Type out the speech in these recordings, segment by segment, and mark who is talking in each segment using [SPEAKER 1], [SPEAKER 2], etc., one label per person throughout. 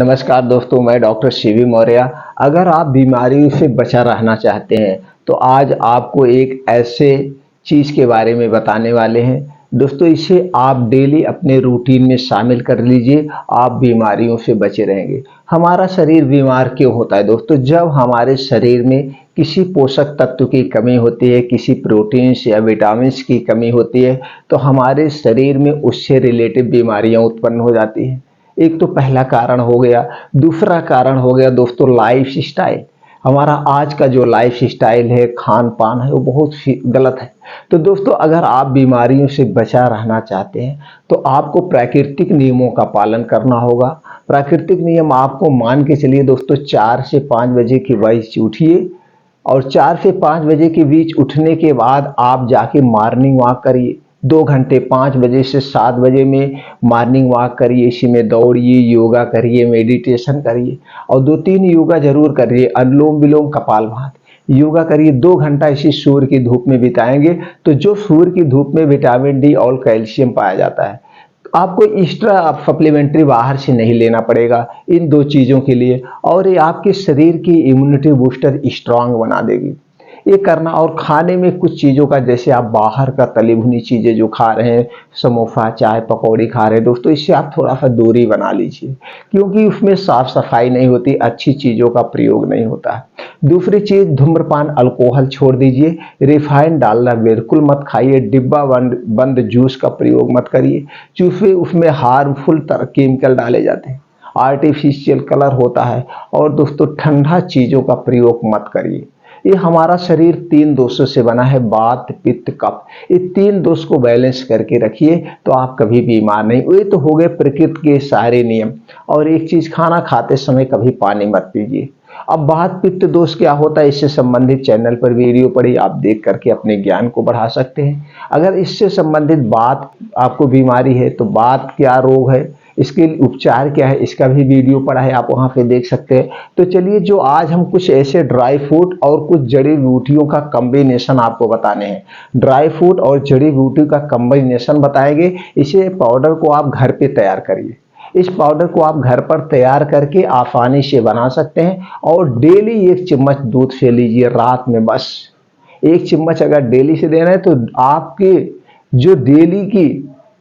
[SPEAKER 1] नमस्कार दोस्तों, मैं डॉक्टर शिवी मौर्य। अगर आप बीमारियों से बचा रहना चाहते हैं तो आज आपको एक ऐसे चीज़ के बारे में बताने वाले हैं दोस्तों। इसे आप डेली अपने रूटीन में शामिल कर लीजिए, आप बीमारियों से बचे रहेंगे। हमारा शरीर बीमार क्यों होता है दोस्तों? जब हमारे शरीर में किसी पोषक तत्व की कमी होती है, किसी प्रोटीन्स या विटामिन्स की कमी होती है, तो हमारे शरीर में उससे रिलेटेड बीमारियां उत्पन्न हो जाती हैं। एक तो पहला कारण हो गया। दूसरा कारण हो गया दोस्तों लाइफ स्टाइल। हमारा आज का जो लाइफ स्टाइल है, खान पान है, वो बहुत ही गलत है। तो दोस्तों अगर आप बीमारियों से बचा रहना चाहते हैं तो आपको प्राकृतिक नियमों का पालन करना होगा। प्राकृतिक नियम आपको मान के चलिए दोस्तों, 4 से 5 बजे के बीच उठिए और 4 से 5 बजे के बीच उठने के बाद आप जाके मॉर्निंग वॉक करिए। 2 घंटे 5 बजे से 7 बजे में मॉर्निंग वॉक करिए, इसी में दौड़िए, योगा करिए, मेडिटेशन करिए और 2-3 योगा जरूर करिए। अनुलोम विलोम, कपालभाति योगा करिए। 2 घंटा इसी सूर्य की धूप में बिताएंगे तो जो सूर्य की धूप में विटामिन डी और कैल्शियम पाया जाता है, आपको एक्स्ट्रा सप्लीमेंट्री बाहर से नहीं लेना पड़ेगा इन 2 चीज़ों के लिए, और ये आपके शरीर की इम्यूनिटी बूस्टर स्ट्रांग बना देगी। ये करना, और खाने में कुछ चीज़ों का, जैसे आप बाहर का तली भुनी चीज़ें जो खा रहे हैं, समोसा, चाय, पकौड़ी खा रहे हैं दोस्तों, इससे आप थोड़ा सा दूरी बना लीजिए, क्योंकि उसमें साफ सफाई नहीं होती, अच्छी चीज़ों का प्रयोग नहीं होता है। दूसरी चीज़, धूम्रपान, अल्कोहल छोड़ दीजिए। रिफाइंड डालना बिल्कुल मत खाइए। डिब्बा बंद जूस का प्रयोग मत करिए, क्योंकि उसमें हार्मफुल केमिकल डाले जाते हैं, आर्टिफिशियल कलर होता है। और दोस्तों ठंडा चीज़ों का प्रयोग मत करिए। ये हमारा शरीर 3 दोषों से बना है, वात, पित्त, कफ। ये 3 दोष को बैलेंस करके रखिए तो आप कभी बीमार नहीं। ये तो हो गए प्रकृति के सारे नियम। और एक चीज, खाना खाते समय कभी पानी मत पीजिए। अब वात पित्त दोष क्या होता है, इससे संबंधित चैनल पर वीडियो पड़ी, आप देख करके अपने ज्ञान को बढ़ा सकते हैं। अगर इससे संबंधित बात आपको बीमारी है तो बात क्या रोग है, इसके उपचार क्या है, इसका भी वीडियो पड़ा है, आप वहां पे देख सकते हैं। तो चलिए, जो आज हम कुछ ऐसे ड्राई फ्रूट और कुछ जड़ी बूटियों का कॉम्बिनेशन आपको बताने हैं। ड्राई फ्रूट और जड़ी बूटी का कॉम्बिनेशन बताएंगे। इसे पाउडर को आप घर पे तैयार करिए। इस पाउडर को आप घर पर तैयार करके आसानी से बना सकते हैं और डेली 1 चम्मच दूध से लीजिए रात में। बस 1 चम्मच अगर डेली से देना है तो आपके जो डेली की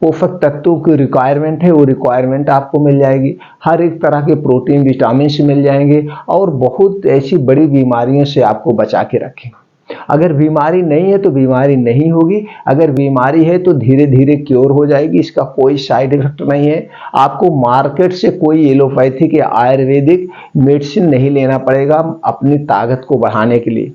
[SPEAKER 1] पोषक तत्वों की रिक्वायरमेंट है, वो रिक्वायरमेंट आपको मिल जाएगी। हर एक तरह के प्रोटीन, विटामिन से मिल जाएंगे और बहुत ऐसी बड़ी बीमारियों से आपको बचा के रखें। अगर बीमारी नहीं है तो बीमारी नहीं होगी, अगर बीमारी है तो धीरे धीरे क्योर हो जाएगी। इसका कोई साइड इफेक्ट नहीं है। आपको मार्केट से कोई एलोपैथिक या आयुर्वेदिक मेडिसिन नहीं लेना पड़ेगा अपनी ताकत को बढ़ाने के लिए।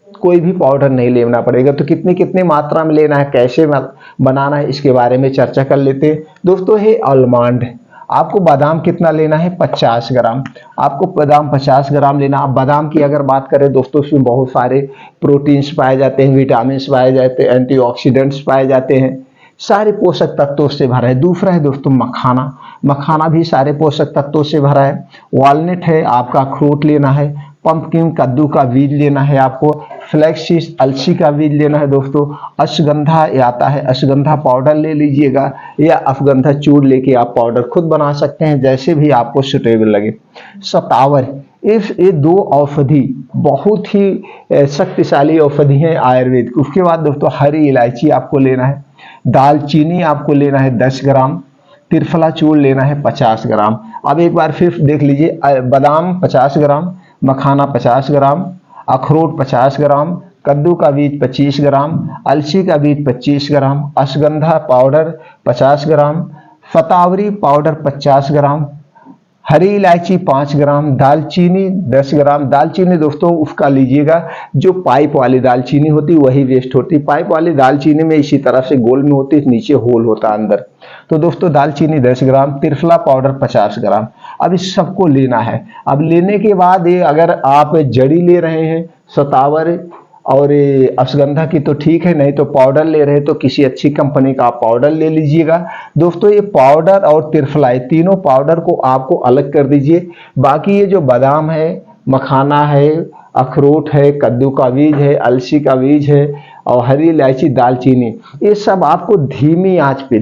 [SPEAKER 1] कोई भी पाउडर नहीं लेना पड़ेगा। तो कितनी कितनी मात्रा में लेना है, कैसे बनाना है, इसके बारे में चर्चा कर लेते हैं दोस्तों। है आलमंड, आपको बादाम कितना लेना है, 50 ग्राम। आपको बादाम 50 ग्राम लेना। अब बादाम की अगर बात करें दोस्तों, उसमें बहुत सारे प्रोटीन्स पाए जाते हैं, विटामिन पाए जाते हैं, एंटीऑक्सीडेंट्स पाए जाते हैं, सारे पोषक तत्वों से भरा है। दूसरा है दोस्तों मखाना। मखाना भी सारे पोषक तत्वों से भरा है। वॉलनट है, आपका अखरोट लेना है। पंपकिन, कद्दू का बीज लेना है आपको। फ्लैक्स, अलसी का बीज लेना है दोस्तों। अश्वगंधा आता है, अश्वगंधा पाउडर ले लीजिएगा, या अश्वगंधा चूर्ण लेके आप पाउडर खुद बना सकते हैं, जैसे भी आपको सुटेबल लगे। शतावर, ये 2 औषधि बहुत ही शक्तिशाली औषधि हैं आयुर्वेद। उसके बाद दोस्तों हरी इलायची आपको लेना है। दालचीनी आपको लेना है 10 ग्राम। त्रिफला चूर्ण लेना है 50 ग्राम। अब एक बार फिर देख लीजिए, बादाम 50 ग्राम, मखाना 50 ग्राम, अखरोट 50 ग्राम, कद्दू का बीज 25 ग्राम, अलसी का बीज 25 ग्राम, अश्वगंधा पाउडर 50 ग्राम, शतावरी पाउडर 50 ग्राम, हरी इलायची 5 ग्राम, दालचीनी 10 ग्राम। दालचीनी दोस्तों उसका लीजिएगा जो पाइप वाली दालचीनी होती है, वही वेस्ट होती है। पाइप वाली दालचीनी में इसी तरह से गोल में होती है, नीचे होल होता है अंदर। तो दोस्तों दालचीनी 10 ग्राम, त्रिफला पाउडर 50 ग्राम। अब इस सबको लेना है। अब लेने के बाद ये अगर आप जड़ी ले रहे हैं शतावर और अश्वगंधा की तो ठीक है, नहीं तो पाउडर ले रहे तो किसी अच्छी कंपनी का आप पाउडर ले लीजिएगा दोस्तों। ये पाउडर और त्रिफला, तीनों पाउडर को आपको अलग कर दीजिए। बाकी ये जो बादाम है, मखाना है, अखरोट है, कद्दू का बीज है, अलसी का बीज है और हरी इलायची, दालचीनी, ये सब आपको धीमी आंच पे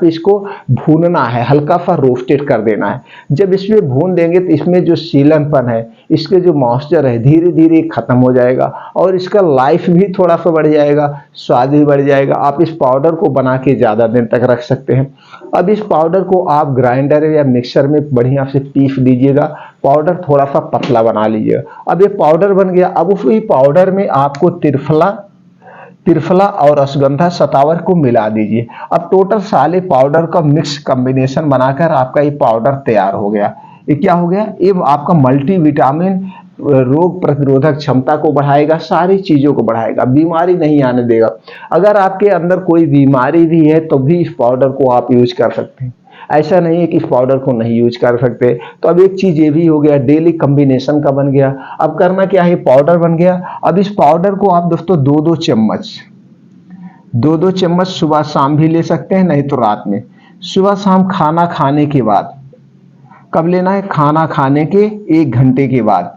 [SPEAKER 1] इसको भूनना है, हल्का सा रोस्टेड कर देना है। जब इसमें भून देंगे तो इसमें जो सीलनपन है, इसके जो मॉइस्चर है, धीरे धीरे खत्म हो जाएगा और इसका लाइफ भी थोड़ा सा बढ़ जाएगा, स्वाद भी बढ़ जाएगा। आप इस पाउडर को बना के ज़्यादा दिन तक रख सकते हैं। अब इस पाउडर को आप ग्राइंडर या मिक्सर में बढ़िया से पीस दीजिएगा, पाउडर थोड़ा सा पतला बना लीजिएगा। अब ये पाउडर बन गया। अब उसी पाउडर में आपको त्रिफला और अश्वगंधा शतावर को मिला दीजिए। अब टोटल सारे पाउडर का मिक्स कॉम्बिनेशन बनाकर आपका ये पाउडर तैयार हो गया। ये क्या हो गया? ये आपका मल्टीविटामिन, रोग प्रतिरोधक क्षमता को बढ़ाएगा, सारी चीजों को बढ़ाएगा, बीमारी नहीं आने देगा। अगर आपके अंदर कोई बीमारी भी है तो भी इस पाउडर को आप यूज कर सकते हैं, ऐसा नहीं है कि इस पाउडर को नहीं यूज कर सकते। तो अब एक चीज ये भी हो गया, डेली कॉम्बिनेशन का बन गया। अब करना क्या है, पाउडर बन गया। अब इस पाउडर को आप दोस्तों दो दो चम्मच सुबह शाम भी ले सकते हैं, नहीं तो रात में। सुबह शाम खाना खाने के बाद। कब लेना है? खाना खाने के 1 घंटे के बाद।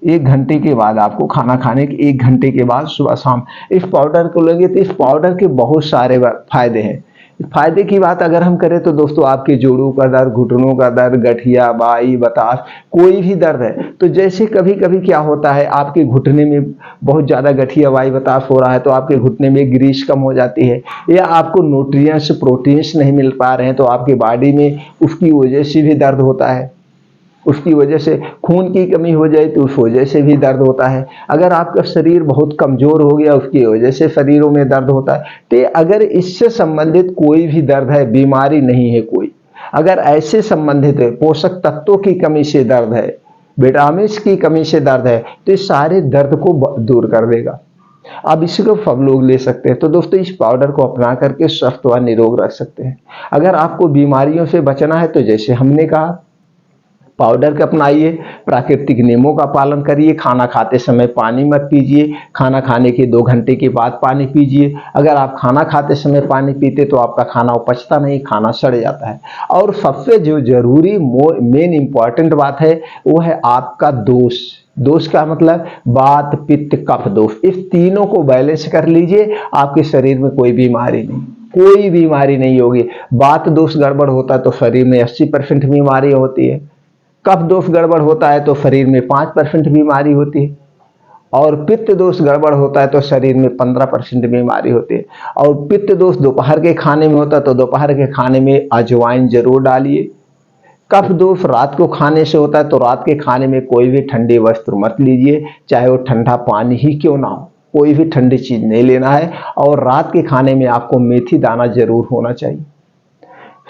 [SPEAKER 1] 1 घंटे के बाद आपको, खाना खाने के 1 घंटे के बाद सुबह शाम इस पाउडर को लेंगे तो इस पाउडर के बहुत सारे फायदे हैं। फायदे की बात अगर हम करें तो दोस्तों, आपके जोड़ों का दर्द, घुटनों का दर्द, गठिया, बाई, बताश, कोई भी दर्द है तो जैसे कभी कभी क्या होता है, आपके घुटने में बहुत ज़्यादा गठिया, बाई, बताश हो रहा है तो आपके घुटने में ग्रीस कम हो जाती है, या आपको न्यूट्रिएंट्स, प्रोटीन्स नहीं मिल पा रहे हैं तो आपके बॉडी में उसकी वजह से भी दर्द होता है। उसकी वजह से खून की कमी हो जाए तो उस वजह से भी दर्द होता है। अगर आपका शरीर बहुत कमजोर हो गया उसकी वजह से शरीरों में दर्द होता है। तो अगर इससे संबंधित कोई भी दर्द है, बीमारी नहीं है कोई, अगर ऐसे संबंधित है, पोषक तत्वों की कमी से दर्द है, विटामिन की कमी से दर्द है, तो इस सारे दर्द को दूर कर देगा। अब इसको सब लोग ले सकते हैं। तो दोस्तों, इस पाउडर को अपना करके स्वस्थ व निरोग रख सकते हैं। अगर आपको बीमारियों से बचना है तो जैसे हमने कहा, पाउडर का अपनाइए, प्राकृतिक नियमों का पालन करिए, खाना खाते समय पानी मत पीजिए, खाना खाने के 2 घंटे के बाद पानी पीजिए। अगर आप खाना खाते समय पानी पीते तो आपका खाना उपचता नहीं, खाना सड़ जाता है। और सबसे जो जरूरी मेन इंपॉर्टेंट बात है वो है आपका दोष। दोष का मतलब वात, पित्त, कफ दोष। इस तीनों को बैलेंस कर लीजिए, आपके शरीर में कोई बीमारी नहीं होगी। वात दोष गड़बड़ होता है तो शरीर में 80% बीमारी होती है। कफ दोष गड़बड़ होता है तो शरीर में 5% बीमारी होती है। और पित्त दोष गड़बड़ होता है तो शरीर में 15% बीमारी होती है। और पित्त दोष दोपहर के खाने में होता है तो दोपहर के खाने में अजवाइन जरूर डालिए। कफ दोष रात को खाने से होता है तो रात के खाने में कोई भी ठंडी वस्त्र मत लीजिए, चाहे वो ठंडा पानी ही क्यों ना हो, कोई भी ठंडी चीज नहीं लेना है। और रात के खाने में आपको मेथी दाना जरूर होना चाहिए।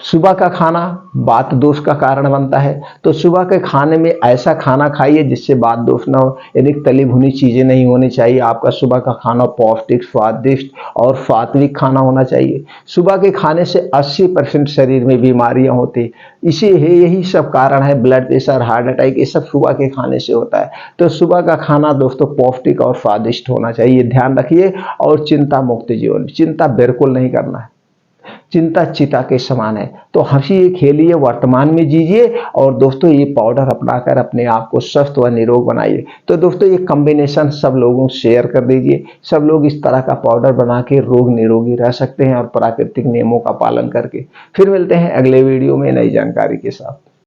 [SPEAKER 1] सुबह का खाना वात दोष का कारण बनता है, तो सुबह के खाने में ऐसा खाना खाइए जिससे वात दोष ना हो, यानी तली भुनी चीजें नहीं होनी चाहिए। आपका सुबह का खाना पौष्टिक, स्वादिष्ट और सात्विक खाना होना चाहिए। सुबह के खाने से 80% शरीर में बीमारियां होती, इसी है, यही सब कारण है। ब्लड प्रेशर, हार्ट अटैक, ये सब सुबह के खाने से होता है। तो सुबह का खाना दोस्तों पौष्टिक और स्वादिष्ट होना चाहिए, ध्यान रखिए। और चिंता मुक्त जीवन, चिंता बिल्कुल नहीं करना है। चिंता चिता के समान है, तो हंसिए, खेलिए, वर्तमान में जीजिए। और दोस्तों, ये पाउडर अपनाकर अपने आप को स्वस्थ व निरोग बनाइए। तो दोस्तों, ये कॉम्बिनेशन सब लोगों को शेयर कर दीजिए। सब लोग इस तरह का पाउडर बना के रोग निरोगी रह सकते हैं और प्राकृतिक नियमों का पालन करके। फिर मिलते हैं अगले वीडियो में नई जानकारी के साथ।